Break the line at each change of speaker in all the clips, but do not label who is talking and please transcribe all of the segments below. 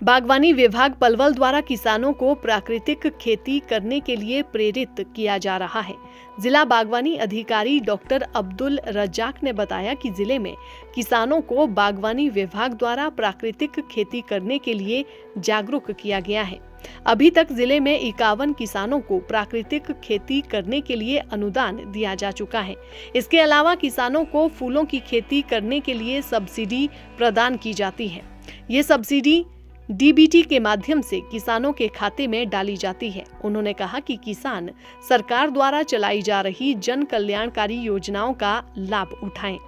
बागवानी विभाग पलवल द्वारा किसानों को प्राकृतिक खेती करने के लिए प्रेरित किया जा रहा है। जिला बागवानी अधिकारी डॉक्टर अब्दुल रज्जाक ने बताया कि जिले में किसानों को बागवानी विभाग द्वारा प्राकृतिक खेती करने के लिए जागरूक किया गया है। अभी तक जिले में 51 किसानों को प्राकृतिक खेती करने के लिए अनुदान दिया जा चुका है। इसके अलावा किसानों को फूलों की खेती करने के लिए सब्सिडी प्रदान की जाती है। ये सब्सिडी डीबीटी के माध्यम से किसानों के खाते में डाली जाती है। उन्होंने कहा कि किसान सरकार द्वारा चलाई जा रही जन कल्याणकारी योजनाओं का लाभ उठाएं।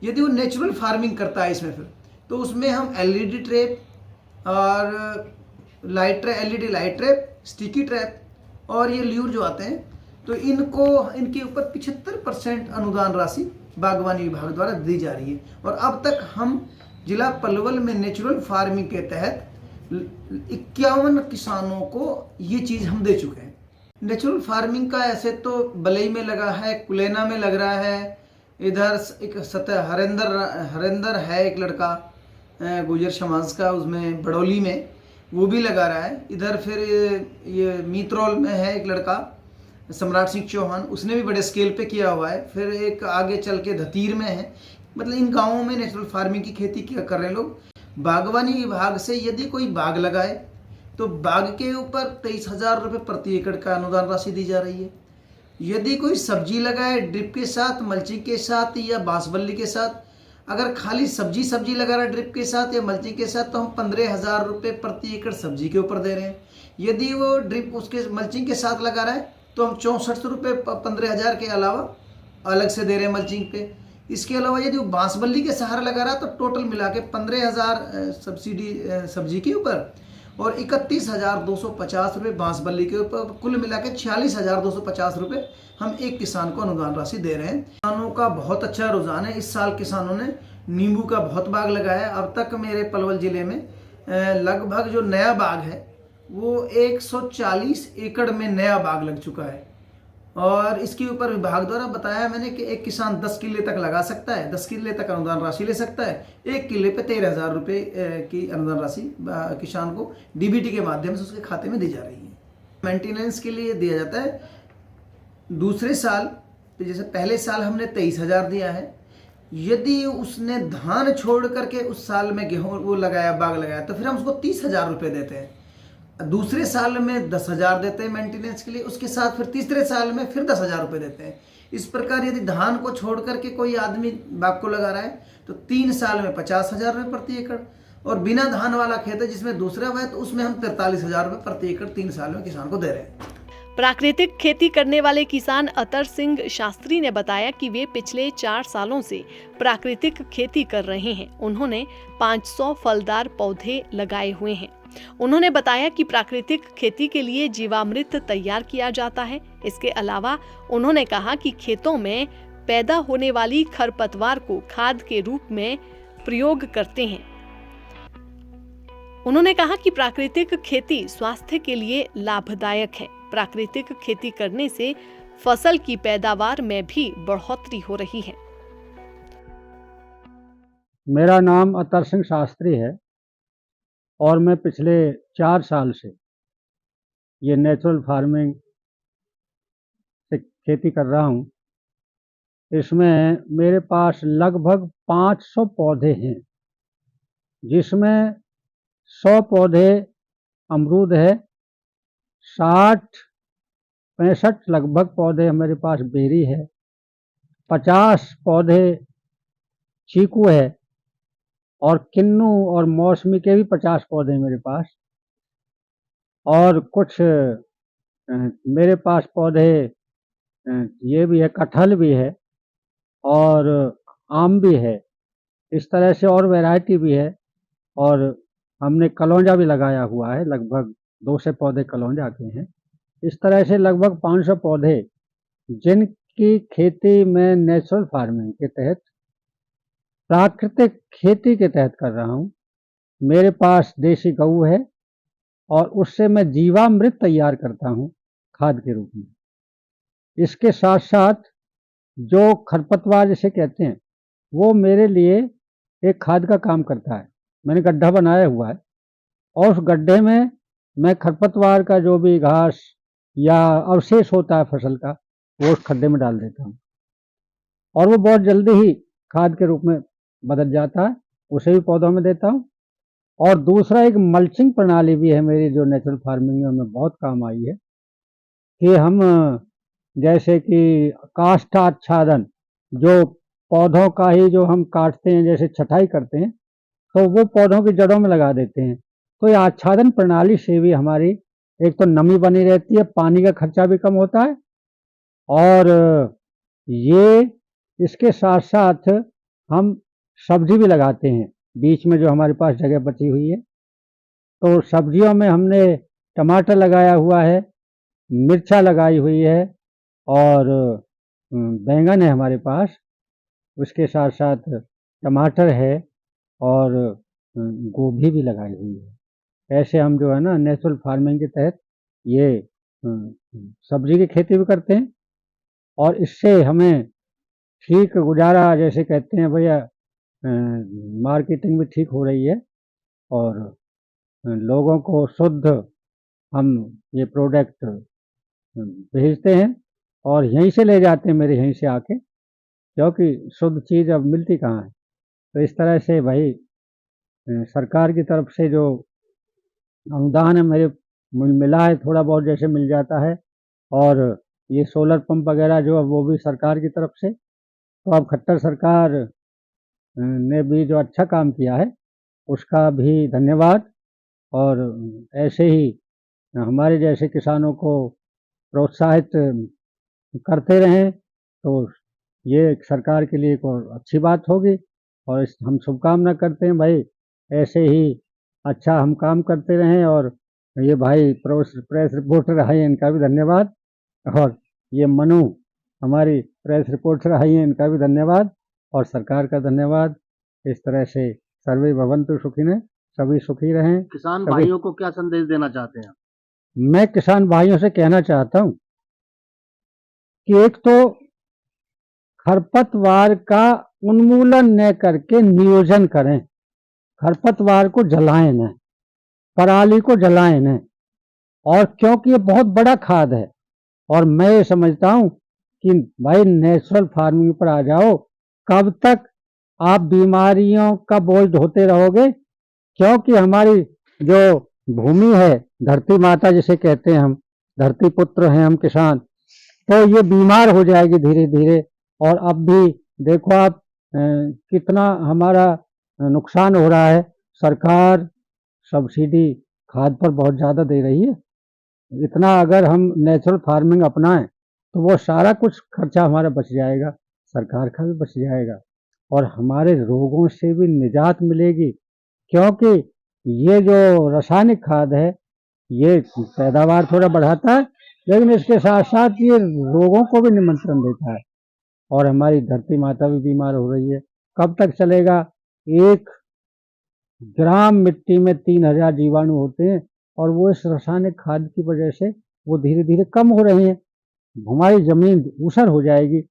यदि वो नेचुरल फार्मिंग करता है इसमें फिर तो उसमें हम एलईडी ट्रैप और LED light trap, sticky trap और ये ल्यूर जो आते हैं तो इनके ऊपर 75% अनुदान राशि बागवानी विभाग द्वारा दी जा रही है। और अब तक हम जिला पलवल में नेचुरल फार्मिंग के तहत 51 किसानों को ये चीज़ हम दे चुके हैं। नेचुरल फार्मिंग का ऐसे तो बलई में लगा है, कुलेना में लग रहा है, इधर एक हरेंदर है एक लड़का गुजर समाज का, उसमें बड़ौली में वो भी लगा रहा है। इधर फिर ये मीतरौल में है एक लड़का सम्राट सिंह चौहान, उसने भी बड़े स्केल पे किया हुआ है। फिर एक आगे चल के धतीर में है। मतलब इन गाँवों में नेचुरल फार्मिंग की खेती कर रहे हैं लोग। बागवानी विभाग से यदि कोई बाग लगाए तो बाग के ऊपर 23,000 रुपये प्रति एकड़ का अनुदान राशि दी जा रही है। यदि कोई सब्जी लगाए ड्रिप के साथ, मल्चिंग के साथ या बांसबल्ली के साथ, अगर खाली सब्जी लगा रहा है ड्रिप के साथ या मल्चिंग के साथ तो हम 15,000 रुपये प्रति एकड़ सब्जी के ऊपर दे रहे हैं। यदि वो ड्रिप उसके मल्चिंग के साथ लगा रहा है तो हम 64 रुपये 15,000 के अलावा अलग से दे रहे हैं मल्चिंग पे। इसके अलावा यदि वो बांसबल्ली के सहारा लगा रहा है तो टोटल मिला के 15,000 सब्सिडी सब्जी के ऊपर और 31,250 रुपये बांसबल्ली के ऊपर, कुल मिला के 46,250 रुपये हम एक किसान को अनुदान राशि दे रहे हैं। किसानों का बहुत अच्छा रुझान है। इस साल किसानों ने नींबू का बहुत बाग लगाया। अब तक मेरे पलवल जिले में लगभग जो नया बाग है वो 140 एकड़ में नया बाग लग चुका है। और इसके ऊपर विभाग द्वारा बताया मैंने कि एक किसान 10 किले तक लगा सकता है, 10 किले तक अनुदान राशि ले सकता है। 1 किले पे 13,000 रुपये की अनुदान राशि किसान को डीबीटी के माध्यम से उसके खाते में दी जा रही है। मेंटेनेंस के लिए दिया जाता है। दूसरे साल जैसे पहले साल हमने 23,000 दिया है। यदि उसने धान छोड़ करके उस साल में गेहूँ वो लगाया, बाग लगाया, तो फिर हम उसको 30,000 रुपये देते हैं। दूसरे साल में 10,000 देते हैं मेंटेनेंस के लिए, उसके साथ फिर तीसरे साल में फिर 10,000 रुपये देते हैं। इस प्रकार यदि धान को छोड़ करके कोई आदमी बाग को लगा रहा है तो 3 साल में 50,000 रुपये प्रति एकड़, और बिना धान वाला खेत है जिसमें दूसरा हुआ है तो उसमें हम 43,000 रुपये प्रति एकड़ 3 साल में किसान को दे रहे हैं।
प्राकृतिक खेती करने वाले किसान अतर सिंह शास्त्री ने बताया कि वे पिछले 4 सालों से प्राकृतिक खेती कर रहे हैं। उन्होंने 500 फलदार पौधे लगाए हुए हैं। उन्होंने बताया कि प्राकृतिक खेती के लिए जीवामृत तैयार किया जाता है। इसके अलावा उन्होंने कहा कि खेतों में पैदा होने वाली खरपतवार को खाद के रूप में प्रयोग करते हैं। उन्होंने कहा कि प्राकृतिक खेती स्वास्थ्य के लिए लाभदायक है। प्राकृतिक खेती करने से फसल की पैदावार में भी बढ़ोतरी हो रही है।
मेरा नाम अतर सिंह शास्त्री है और मैं पिछले 4 साल से ये नेचुरल फार्मिंग से खेती कर रहा हूँ। इसमें मेरे पास लगभग 500 पौधे हैं, जिसमें 100 पौधे अमरूद है, 60-65 लगभग पौधे मेरे पास बेरी है, 50 पौधे चीकू है और किन्नू और मौसमी के भी 50 पौधे मेरे पास, और कुछ मेरे पास पौधे ये भी है, कटहल भी है और आम भी है। इस तरह से और वैरायटी भी है। और हमने कलौंजा भी लगाया हुआ है, लगभग 200 पौधे कलौंजा के हैं। इस तरह से लगभग 500 पौधे जिनकी खेती मैं नेचुरल फार्मिंग के तहत, प्राकृतिक खेती के तहत कर रहा हूँ। मेरे पास देसी गऊ है और उससे मैं जीवामृत तैयार करता हूँ खाद के रूप में। इसके साथ साथ जो खरपतवार जिसे कहते हैं वो मेरे लिए एक खाद का काम करता है। मैंने गड्ढा बनाया हुआ है और उस गड्ढे में मैं खरपतवार का जो भी घास या अवशेष होता है फसल का, वो उस खड्डे में डाल देता हूँ और वो बहुत जल्दी ही खाद के रूप में बदल जाता है। उसे भी पौधों में देता हूँ। और दूसरा एक मल्चिंग प्रणाली भी है मेरी, जो नेचुरल फार्मिंग में बहुत काम आई है, कि हम जैसे कि काष्ठ आच्छादन, जो पौधों का ही जो हम काटते हैं, जैसे छटाई करते हैं, तो वो पौधों की जड़ों में लगा देते हैं। तो ये आच्छादन प्रणाली से भी हमारी एक तो नमी बनी रहती है, पानी का खर्चा भी कम होता है, और ये इसके साथ साथ हम सब्जी भी लगाते हैं बीच में, जो हमारे पास जगह बची हुई है। तो सब्जियों में हमने टमाटर लगाया हुआ है, मिर्चा लगाई हुई है, और बैंगन है हमारे पास। उसके साथ साथ टमाटर है, और गोभी भी लगाई हुई है। ऐसे हम जो है ना नेचुरल फार्मिंग के तहत ये सब्जी की खेती भी करते हैं, और इससे हमें ठीक गुजारा, जैसे कहते हैं भैया, मार्केटिंग भी ठीक हो रही है, और लोगों को शुद्ध हम ये प्रोडक्ट भेजते हैं और यहीं से ले जाते हैं, मेरे यहीं से आके, क्योंकि शुद्ध चीज़ अब मिलती कहाँ है। तो इस तरह से भाई सरकार की तरफ से जो अनुदान है मेरे मिला है, थोड़ा बहुत जैसे मिल जाता है, और ये सोलर पंप वगैरह जो है वो भी सरकार की तरफ से। तो अब खट्टर सरकार ने भी जो अच्छा काम किया है उसका भी धन्यवाद, और ऐसे ही हमारे जैसे किसानों को प्रोत्साहित करते रहें, तो ये सरकार के लिए एक और अच्छी बात होगी। और हम शुभकामना करते हैं भाई, ऐसे ही अच्छा हम काम करते रहें। और ये भाई प्रेस रिपोर्टर आई हैं, इनका भी धन्यवाद, और ये मनु हमारी प्रेस रिपोर्टर आई हैं, इनका भी धन्यवाद, और सरकार का धन्यवाद। इस तरह से सर्वे भवन्तु सुखिनः, सभी सुखी रहें।
किसान
सभी
भाइयों को क्या संदेश देना चाहते हैं?
मैं किसान भाइयों से कहना चाहता हूँ कि एक तो खरपतवार का उन्मूलन न करके नियोजन करें, खरपतवार को जलाएं न, पराली को जलाएं न, और क्योंकि ये बहुत बड़ा खाद है, और मैं ये समझता हूँ कि भाई नेचुरल फार्मिंग पर आ जाओ, कब तक आप बीमारियों का बोझ ढोते रहोगे, क्योंकि हमारी जो भूमि है, धरती माता जिसे कहते हैं हम, धरती पुत्र हैं हम किसान, तो ये बीमार हो जाएगी धीरे धीरे। और अब भी देखो आप कितना हमारा नुकसान हो रहा है। सरकार सब्सिडी खाद पर बहुत ज़्यादा दे रही है। इतना अगर हम नेचुरल फार्मिंग अपनाएं तो वो सारा कुछ खर्चा हमारा बच जाएगा, सरकार का भी बच जाएगा, और हमारे रोगों से भी निजात मिलेगी, क्योंकि ये जो रासायनिक खाद है ये पैदावार थोड़ा बढ़ाता है, लेकिन इसके साथ साथ ये रोगों को भी निमंत्रण देता है, और हमारी धरती माता भी बीमार हो रही है। कब तक चलेगा? 1 ग्राम मिट्टी में 3000 जीवाणु होते हैं, और वो इस रासायनिक खाद की वजह से वो धीरे धीरे कम हो रहे हैं। हमारी ज़मीन ऊसर हो जाएगी,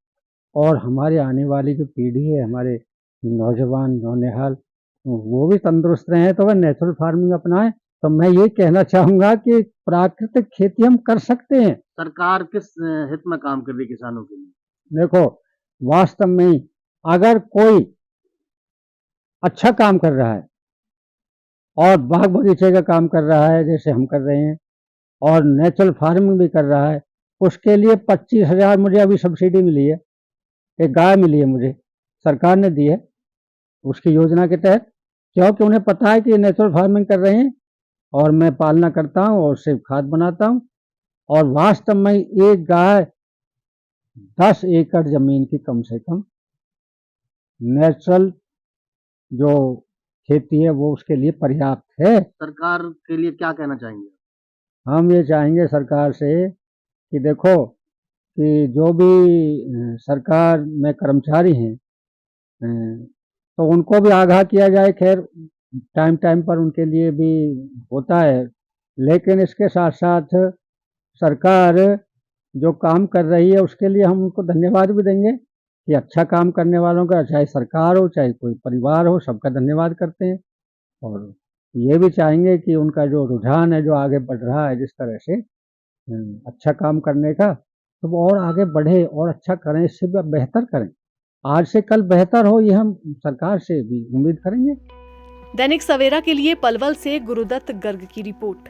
और हमारे आने वाली जो पीढ़ी है, हमारे नौजवान नौनिहाल, वो भी तंदुरुस्त रहें, तो वह नेचुरल फार्मिंग अपनाएं। तो मैं ये कहना चाहूँगा कि प्राकृतिक खेती हम कर सकते हैं।
सरकार किस हित में काम कर रही है किसानों के लिए?
देखो, वास्तव में अगर कोई अच्छा काम कर रहा है और बाग बगीचे का काम कर रहा है जैसे हम कर रहे हैं, और नेचुरल फार्मिंग भी कर रहा है, उसके लिए 25,000 मुझे अभी सब्सिडी मिली है। एक गाय मिली है मुझे, सरकार ने दी है उसकी योजना के तहत, क्योंकि उन्हें पता है कि ये नेचुरल फार्मिंग कर रहे हैं, और मैं पालना करता हूँ और उससे खाद बनाता हूँ। और वास्तव में एक गाय 10 एकड़ ज़मीन की कम से कम नेचुरल जो खेती है वो उसके लिए पर्याप्त है।
सरकार के लिए क्या कहना चाहेंगे?
हम ये चाहेंगे सरकार से कि देखो, कि जो भी सरकार में कर्मचारी हैं, तो उनको भी आगाह किया जाए। खैर टाइम टाइम पर उनके लिए भी होता है, लेकिन इसके साथ साथ सरकार जो काम कर रही है उसके लिए हम उनको धन्यवाद भी देंगे, कि अच्छा काम करने वालों का, चाहे सरकार हो चाहे कोई परिवार हो, सबका धन्यवाद करते हैं। और ये भी चाहेंगे कि उनका जो रुझान है, जो आगे बढ़ रहा है जिस तरह से अच्छा काम करने का, तो वो और आगे बढ़े और अच्छा करें, इससे बेहतर करें। आज से कल बेहतर हो, ये हम सरकार से भी उम्मीद करेंगे।
दैनिक सवेरा के लिए पलवल से गुरुदत्त गर्ग की रिपोर्ट।